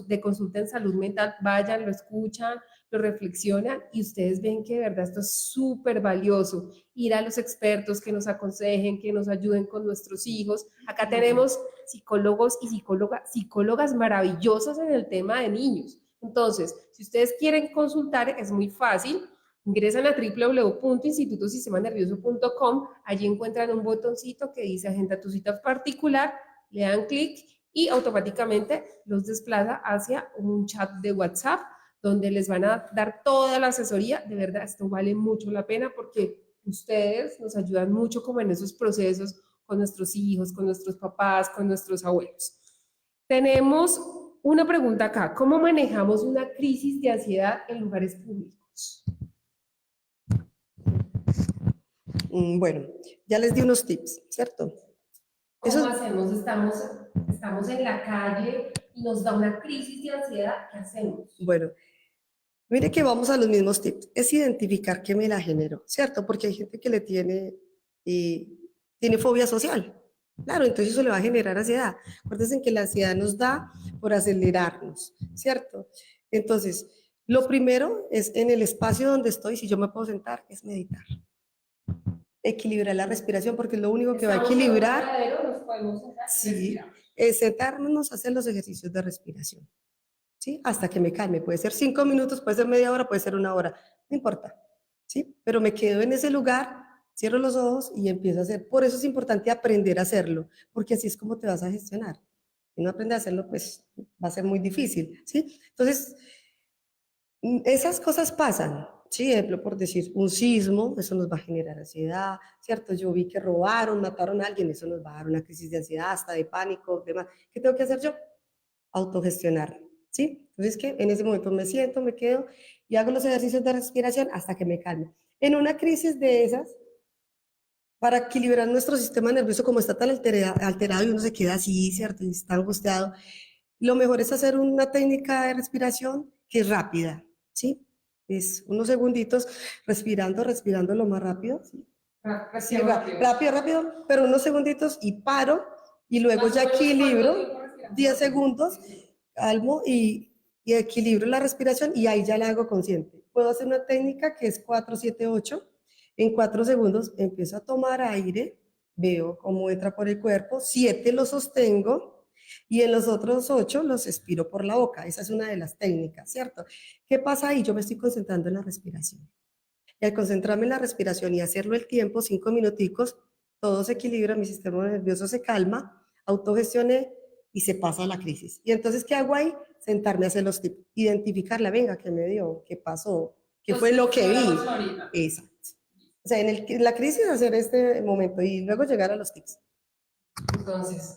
de consulta en salud mental. Vayan, lo escuchan, lo reflexionan, y ustedes ven que de verdad esto es súper valioso. Ir a los expertos que nos aconsejen, que nos ayuden con nuestros hijos. Acá tenemos psicólogos y psicólogas maravillosas en el tema de niños. Entonces, si ustedes quieren consultar, es muy fácil. Ingresan a www.institutosistemanervioso.com. Allí encuentran un botoncito que dice agenda tu cita particular, le dan clic y automáticamente los desplaza hacia un chat de WhatsApp donde les van a dar toda la asesoría. De verdad, esto vale mucho la pena porque ustedes nos ayudan mucho como en esos procesos con nuestros hijos, con nuestros papás, con nuestros abuelos. Tenemos una pregunta acá: ¿cómo manejamos una crisis de ansiedad en lugares públicos? Bueno, ya les di unos tips, ¿cierto? ¿Cómo Eso, hacemos? Estamos en la calle y nos da una crisis de ansiedad. ¿Qué hacemos? bueno, mire que vamos a los mismos tips. Es identificar qué me la generó, ¿cierto? Porque hay gente que le tiene fobia social. Claro, entonces eso le va a generar ansiedad. Acuérdense que la ansiedad nos da por acelerarnos, ¿cierto? Entonces, lo primero es en el espacio donde estoy, si yo me puedo sentar, es meditar. Equilibrar la respiración, porque es lo único que va a equilibrar. Nos podemos sentar, Sí, es sentarnos a hacer los ejercicios de respiración, ¿sí? Hasta que me calme. Puede ser 5 minutos, puede ser media hora, puede ser una hora, no importa, ¿sí? Pero me quedo en ese lugar, cierro los ojos y empiezo a hacer. Por eso es importante aprender a hacerlo, porque así es como te vas a gestionar. Si no aprendes a hacerlo, pues va a ser muy difícil, ¿sí? Entonces, esas cosas pasan, ¿sí? Ejemplo, por decir, un sismo, eso nos va a generar ansiedad, ¿cierto? Yo vi que robaron, mataron a alguien, eso nos va a dar una crisis de ansiedad, hasta de pánico, demás. ¿Qué tengo que hacer yo? Autogestionar, ¿sí? Entonces, que en ese momento me siento, me quedo y hago los ejercicios de respiración hasta que me calme. En una crisis de esas, para equilibrar nuestro sistema nervioso, como está tan alterado y uno se queda así, ¿cierto? Y está angustiado, lo mejor es hacer una técnica de respiración que es rápida, ¿sí? Es unos segunditos respirando lo más rápido, ¿sí? Sí, rápido, rápido, pero unos segunditos y paro, y luego ya equilibro 10 segundos, calmo y equilibro la respiración, y ahí ya la hago consciente. Puedo hacer una técnica que es 4-7-8. En 4 segundos empiezo a tomar aire, veo cómo entra por el cuerpo, 7 lo sostengo y en los otros 8 los expiro por la boca. Esa es una de las técnicas, ¿cierto? ¿Qué pasa ahí? Yo me estoy concentrando en la respiración. Y al concentrarme en la respiración y hacerlo el tiempo, 5 minuticos, todo se equilibra, mi sistema nervioso se calma, autogestioné y se pasa la crisis. Y entonces, ¿qué hago ahí? Sentarme a hacer los tips, identificarla, venga, ¿qué me dio? ¿Qué pasó? ¿Qué fue lo que vi? Exacto. O sea, en la crisis hacer este momento y luego llegar a los tips. Entonces,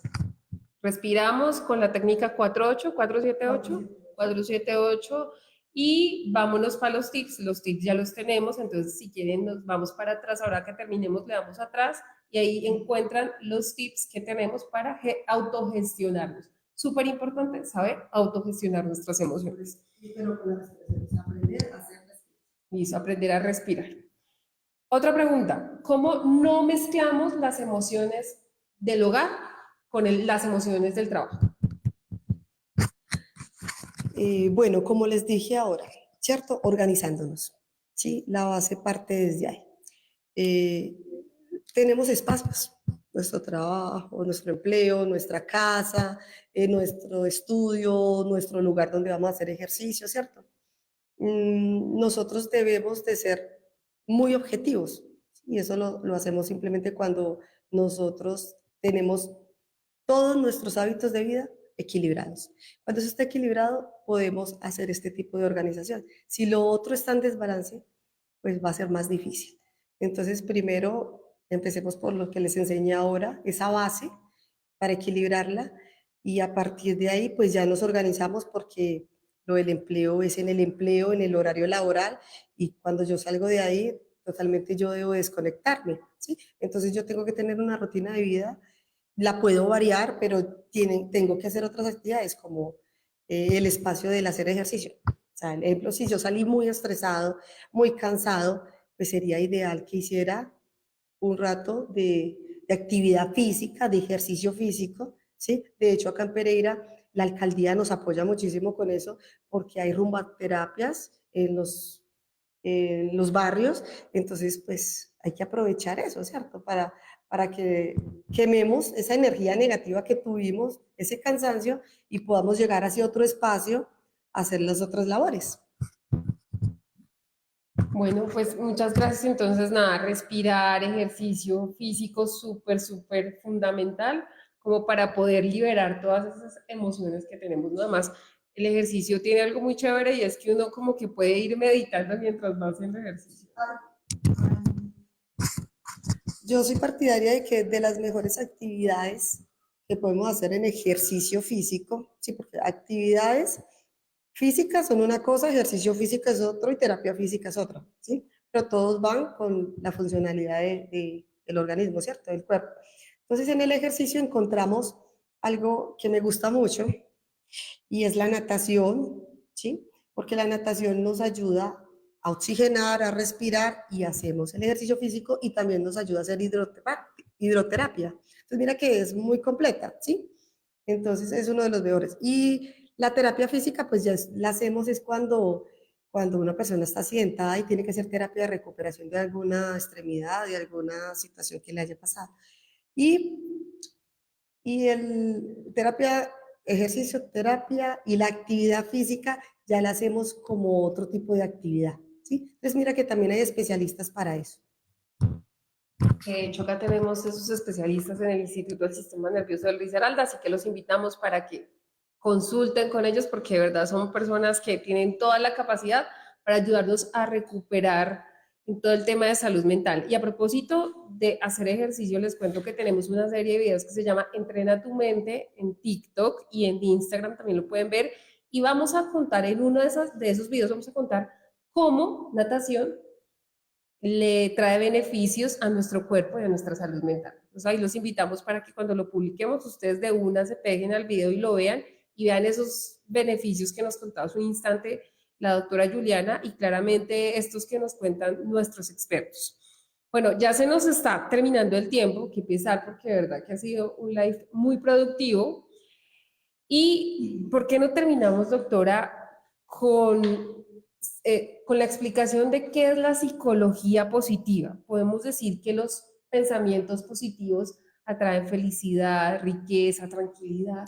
respiramos con la técnica 4-8, 4-7-8, 4-7-8, Y vámonos para los tips ya los tenemos, entonces si quieren nos vamos para atrás, ahora que terminemos le damos atrás y ahí encuentran los tips que tenemos para autogestionarnos. Súper importante saber autogestionar nuestras emociones. Pero con la respiración, aprender a hacer respiración. Listo, aprender a respirar. Otra pregunta, ¿cómo no mezclamos las emociones del hogar con las emociones del trabajo? Bueno, como les dije ahora, ¿cierto? Organizándonos, ¿sí? La base parte desde ahí. Tenemos espacios, nuestro trabajo, nuestro empleo, nuestra casa, nuestro estudio, nuestro lugar donde vamos a hacer ejercicio, ¿cierto? Nosotros debemos de ser muy objetivos y eso lo hacemos simplemente cuando nosotros tenemos todos nuestros hábitos de vida equilibrados. Cuando eso está equilibrado, podemos hacer este tipo de organización. Si lo otro está en desbalance, pues va a ser más difícil. Entonces, primero, empecemos por lo que les enseñé ahora, esa base para equilibrarla y a partir de ahí, pues ya nos organizamos porque lo del empleo es en el empleo, en el horario laboral y cuando yo salgo de ahí, totalmente yo debo desconectarme, ¿sí? Entonces yo tengo que tener una rutina de vida, la puedo variar, pero tengo que hacer otras actividades como el espacio del hacer ejercicio. O sea, el ejemplo, si yo salí muy estresado, muy cansado, pues sería ideal que hiciera un rato de actividad física, de ejercicio físico, ¿sí? De hecho, acá en Pereira, la alcaldía nos apoya muchísimo con eso, porque hay rumbaterapias en los barrios, entonces, pues, hay que aprovechar eso, ¿cierto? Para que quememos esa energía negativa que tuvimos, ese cansancio, y podamos llegar hacia otro espacio a hacer las otras labores. Bueno, pues muchas gracias. Entonces, nada, respirar, ejercicio físico, súper fundamental, como para poder liberar todas esas emociones que tenemos. Nada más, el ejercicio tiene algo muy chévere y es que uno como que puede ir meditando mientras va haciendo ejercicio. Yo soy partidaria de que de las mejores actividades que podemos hacer en ejercicio físico, sí, porque actividades físicas son una cosa, ejercicio físico es otro y terapia física es otra, ¿sí? Pero todos van con la funcionalidad del organismo, ¿cierto? Del cuerpo. Entonces, en el ejercicio encontramos algo que me gusta mucho y es la natación, ¿sí? Porque la natación nos ayuda a oxigenar, a respirar y hacemos el ejercicio físico y también nos ayuda a hacer hidroterapia. Entonces, mira que es muy completa, ¿sí? Entonces, es uno de los mejores. Y la terapia física, pues ya la hacemos es cuando una persona está accidentada y tiene que hacer terapia de recuperación de alguna extremidad, de alguna situación que le haya pasado. Y, y el terapia, ejercicio, terapia y la actividad física ya la hacemos como otro tipo de actividad, ¿sí? Entonces, mira que también hay especialistas para eso. De hecho, acá tenemos esos especialistas en el Instituto del Sistema Nervioso del Risaralda, así que los invitamos para que consulten con ellos porque de verdad son personas que tienen toda la capacidad para ayudarnos a recuperar en todo el tema de salud mental. Y a propósito de hacer ejercicio, les cuento que tenemos una serie de videos que se llama Entrena tu mente en TikTok y en Instagram también lo pueden ver. Y vamos a contar en uno de esos videos, vamos a contar cómo natación le trae beneficios a nuestro cuerpo y a nuestra salud mental. Entonces ahí los invitamos para que cuando lo publiquemos ustedes de una se peguen al video y lo vean y vean esos beneficios que nos contaba hace un instante la doctora Juliana y claramente estos que nos cuentan nuestros expertos. Bueno, ya se nos está terminando el tiempo, que pesar porque de verdad que ha sido un live muy productivo. ¿Y por qué no terminamos, doctora, con la explicación de qué es la psicología positiva? Podemos decir que los pensamientos positivos atraen felicidad, riqueza, tranquilidad.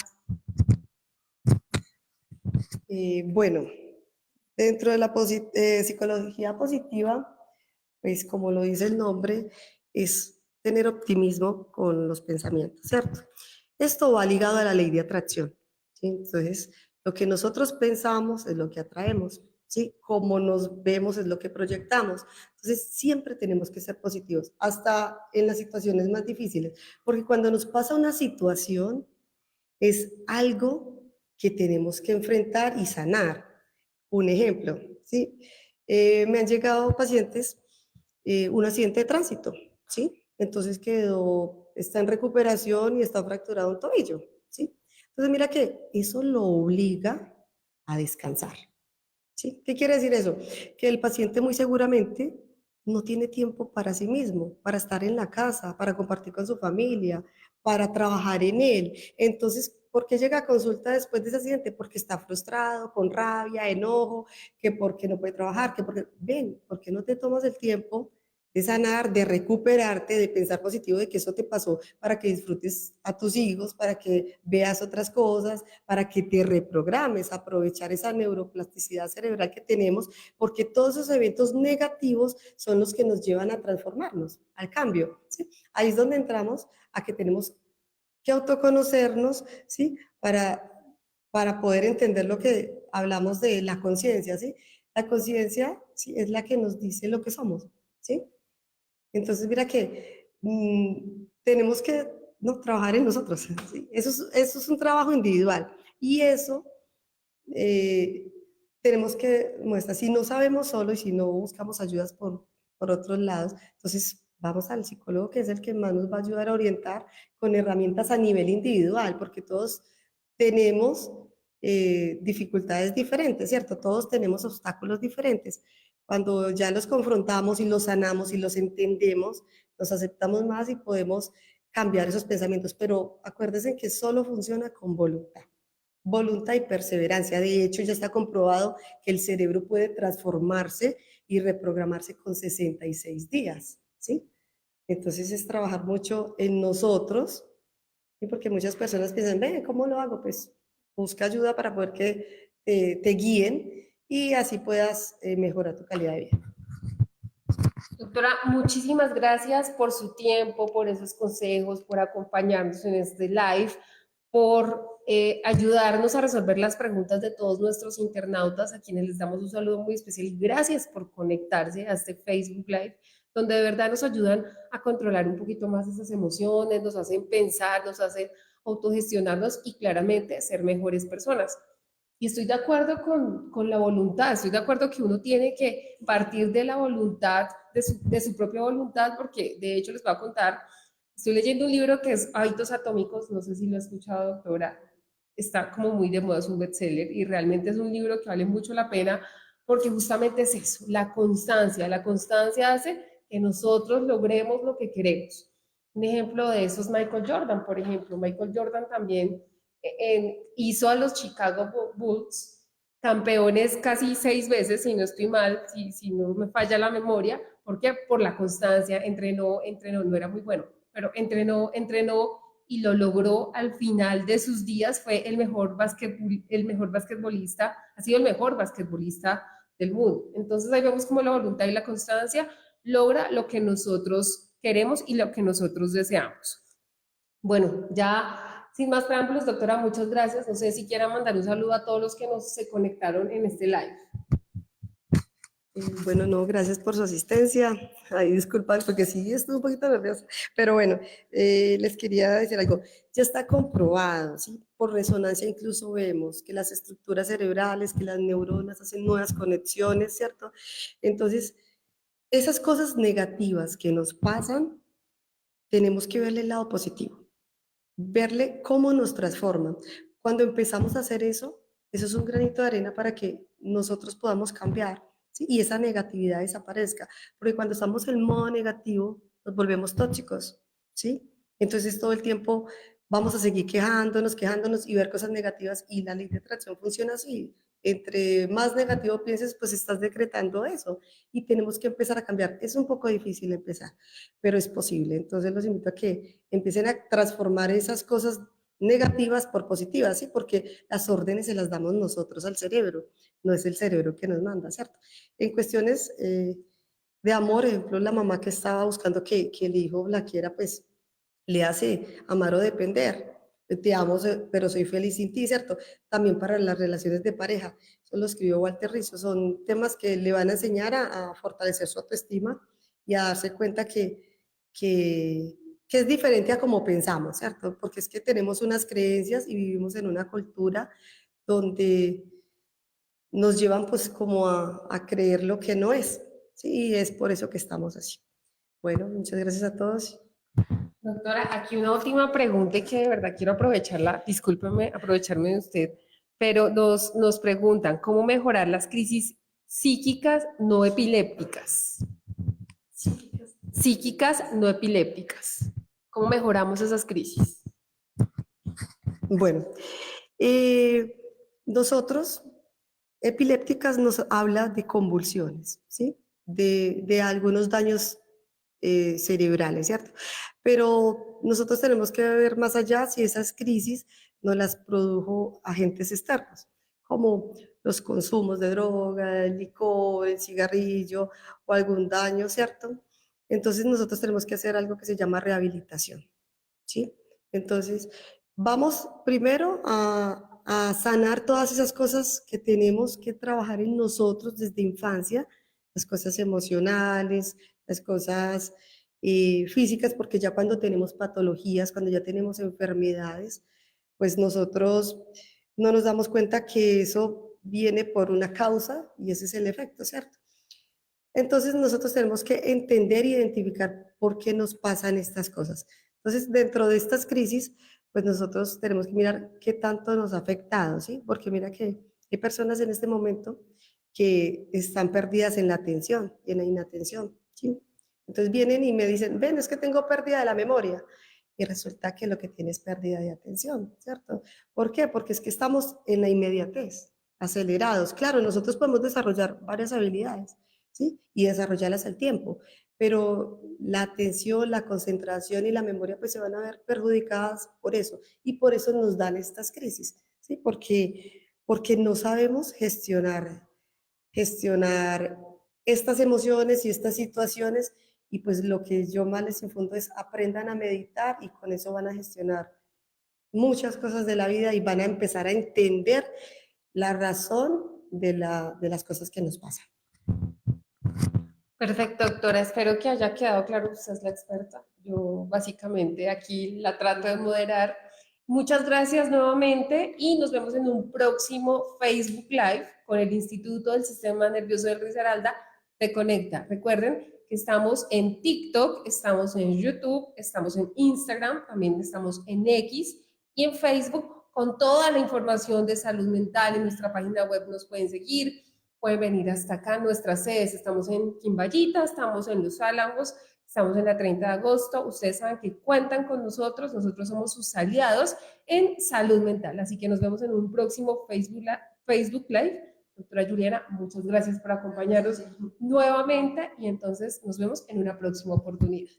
Bueno, dentro de la psicología positiva, pues como lo dice el nombre, es tener optimismo con los pensamientos, ¿cierto? Esto va ligado a la ley de atracción, ¿sí? Entonces, lo que nosotros pensamos es lo que atraemos, ¿sí? Como nos vemos es lo que proyectamos. Entonces, siempre tenemos que ser positivos, hasta en las situaciones más difíciles, porque cuando nos pasa una situación, es algo que tenemos que enfrentar y sanar. Un ejemplo, ¿sí? Me han llegado pacientes, un accidente de tránsito, ¿sí? Entonces está en recuperación y está fracturado un tobillo, ¿sí? Entonces mira que eso lo obliga a descansar, ¿sí? ¿Qué quiere decir eso? Que el paciente muy seguramente no tiene tiempo para sí mismo, para estar en la casa, para compartir con su familia, para trabajar en él. Entonces, ¿por qué llega a consulta después de ese accidente? Porque está frustrado, con rabia, enojo, que porque no puede trabajar, que porque, ven, ¿por qué no te tomas el tiempo de sanar, de recuperarte, de pensar positivo de que eso te pasó para que disfrutes a tus hijos, para que veas otras cosas, para que te reprogrames, aprovechar esa neuroplasticidad cerebral que tenemos, porque todos esos eventos negativos son los que nos llevan a transformarnos, al cambio, ¿sí? Ahí es donde entramos a que tenemos que autoconocernos, ¿sí? Para poder entender lo que hablamos de la conciencia, ¿sí? La conciencia, ¿sí? Es la que nos dice lo que somos, ¿sí? Entonces, mira que tenemos que no, trabajar en nosotros. ¿Sí? Eso es un trabajo individual. Y eso eh, tenemos que muestrar. Si no sabemos solo y si no buscamos ayudas por otros lados, entonces vamos al psicólogo, que es el que más nos va a ayudar a orientar con herramientas a nivel individual, porque todos tenemos dificultades diferentes, ¿cierto? Todos tenemos obstáculos diferentes. Cuando ya los confrontamos y los sanamos y los entendemos, nos aceptamos más y podemos cambiar esos pensamientos. Pero acuérdense que solo funciona con voluntad. Voluntad y perseverancia. De hecho, ya está comprobado que el cerebro puede transformarse y reprogramarse con 66 días, ¿sí? Entonces es trabajar mucho en nosotros, ¿sí? Porque muchas personas piensan, ve, ¿cómo lo hago? Pues busca ayuda para poder que te guíen y así puedas mejorar tu calidad de vida. Doctora, muchísimas gracias por su tiempo, por esos consejos, por acompañarnos en este live, por ayudarnos a resolver las preguntas de todos nuestros internautas, a quienes les damos un saludo muy especial y gracias por conectarse a este Facebook Live, donde de verdad nos ayudan a controlar un poquito más esas emociones, nos hacen pensar, nos hacen autogestionarnos y claramente ser mejores personas. Y estoy de acuerdo con la voluntad, estoy de acuerdo que uno tiene que partir de la voluntad, de su propia voluntad, porque de hecho les voy a contar, estoy leyendo un libro que es Hábitos Atómicos, no sé si lo ha escuchado, doctora, está como muy de moda, es un bestseller y realmente es un libro que vale mucho la pena porque justamente es eso, la constancia hace que nosotros logremos lo que queremos. Un ejemplo de eso es Michael Jordan, por ejemplo. Michael Jordan también hizo a los Chicago Bulls campeones casi 6 veces, si no estoy mal, si no me falla la memoria. ¿Por qué? Por la constancia, entrenó, no era muy bueno, pero entrenó y lo logró al final de sus días, fue el mejor basquetbolista, ha sido el mejor basquetbolista del mundo. Entonces ahí vemos como la voluntad y la constancia logra lo que nosotros queremos y lo que nosotros deseamos. Bueno, ya sin más preámbulos, doctora, muchas gracias. No sé si quiera mandar un saludo a todos los que nos se conectaron en este live. Bueno, no, gracias por su asistencia. Ay, disculpa, porque sí, estoy un poquito nerviosa. Pero bueno, les quería decir algo. Ya está comprobado, ¿sí? Por resonancia incluso vemos que las estructuras cerebrales, que las neuronas hacen nuevas conexiones, ¿cierto? Entonces, esas cosas negativas que nos pasan, tenemos que verle el lado positivo, verle cómo nos transforman. Cuando empezamos a hacer eso es un granito de arena para que nosotros podamos cambiar, ¿sí? Y esa negatividad desaparezca, porque cuando estamos en modo negativo nos volvemos tóxicos, ¿sí? Entonces todo el tiempo vamos a seguir quejándonos y ver cosas negativas y la ley de atracción funciona así. Entre más negativo pienses, pues estás decretando eso y tenemos que empezar a cambiar. Es un poco difícil empezar, pero es posible. Entonces los invito a que empiecen a transformar esas cosas negativas por positivas, ¿sí? Porque las órdenes se las damos nosotros al cerebro, no es el cerebro que nos manda, ¿cierto? En cuestiones de amor, ejemplo, la mamá que estaba buscando que el hijo la quiera, pues le hace amar o depender. Te amo, pero soy feliz sin ti, ¿cierto? También para las relaciones de pareja. Eso lo escribió Walter Rizzo. Son temas que le van a enseñar a fortalecer su autoestima y a darse cuenta que, que es diferente a como pensamos, ¿cierto? Porque es que tenemos unas creencias y vivimos en una cultura donde nos llevan pues como a creer lo que no es, ¿sí? Y es por eso que estamos así. Bueno, muchas gracias a todos. Doctora, aquí una última pregunta y que de verdad quiero aprovecharla, discúlpeme, aprovecharme de usted, pero nos preguntan, ¿cómo mejorar las crisis psíquicas no epilépticas? Psíquicas no epilépticas. ¿Cómo mejoramos esas crisis? Bueno, nosotros, epilépticas nos habla de convulsiones, ¿sí? De algunos daños cerebrales, ¿cierto? Pero nosotros tenemos que ver más allá si esas crisis no las produjo agentes externos, como los consumos de droga, el licor, el cigarrillo o algún daño, ¿cierto? Entonces nosotros tenemos que hacer algo que se llama rehabilitación, ¿sí? Entonces, vamos primero a sanar todas esas cosas que tenemos que trabajar en nosotros desde infancia, las cosas emocionales, las cosas físicas, porque ya cuando tenemos patologías, cuando ya tenemos enfermedades, pues nosotros no nos damos cuenta que eso viene por una causa y ese es el efecto, ¿cierto? Entonces nosotros tenemos que entender e identificar por qué nos pasan estas cosas. Entonces, dentro de estas crisis, pues nosotros tenemos que mirar qué tanto nos ha afectado, ¿sí? Porque mira que hay personas en este momento que están perdidas en la atención, en la inatención, ¿sí? Entonces vienen y me dicen, ven, es que tengo pérdida de la memoria. Y resulta que lo que tiene es pérdida de atención, ¿cierto? ¿Por qué? Porque es que estamos en la inmediatez, acelerados. Claro, nosotros podemos desarrollar varias habilidades, ¿sí? Y desarrollarlas al tiempo, pero la atención, la concentración y la memoria pues se van a ver perjudicadas por eso, y por eso nos dan estas crisis, ¿sí? Porque no sabemos gestionar estas emociones y estas situaciones, y pues lo que yo más les infundo es aprendan a meditar y con eso van a gestionar muchas cosas de la vida y van a empezar a entender la razón de las cosas que nos pasan. Perfecto, doctora. Espero que haya quedado claro, usted es la experta. Yo básicamente aquí la trato de moderar. Muchas gracias nuevamente y nos vemos en un próximo Facebook Live con el Instituto del Sistema Nervioso del Risaralda Te Conecta. Recuerden que estamos en TikTok, estamos en YouTube, estamos en Instagram, también estamos en X y en Facebook con toda la información de salud mental. En nuestra página web nos pueden seguir, pueden venir hasta acá. Nuestras sedes, estamos en Quimbayita, estamos en Los Álamos, estamos en la 30 de agosto. Ustedes saben que cuentan con nosotros, nosotros somos sus aliados en salud mental. Así que nos vemos en un próximo Facebook Live. Doctora Juliana, muchas gracias por acompañarnos nuevamente y entonces nos vemos en una próxima oportunidad.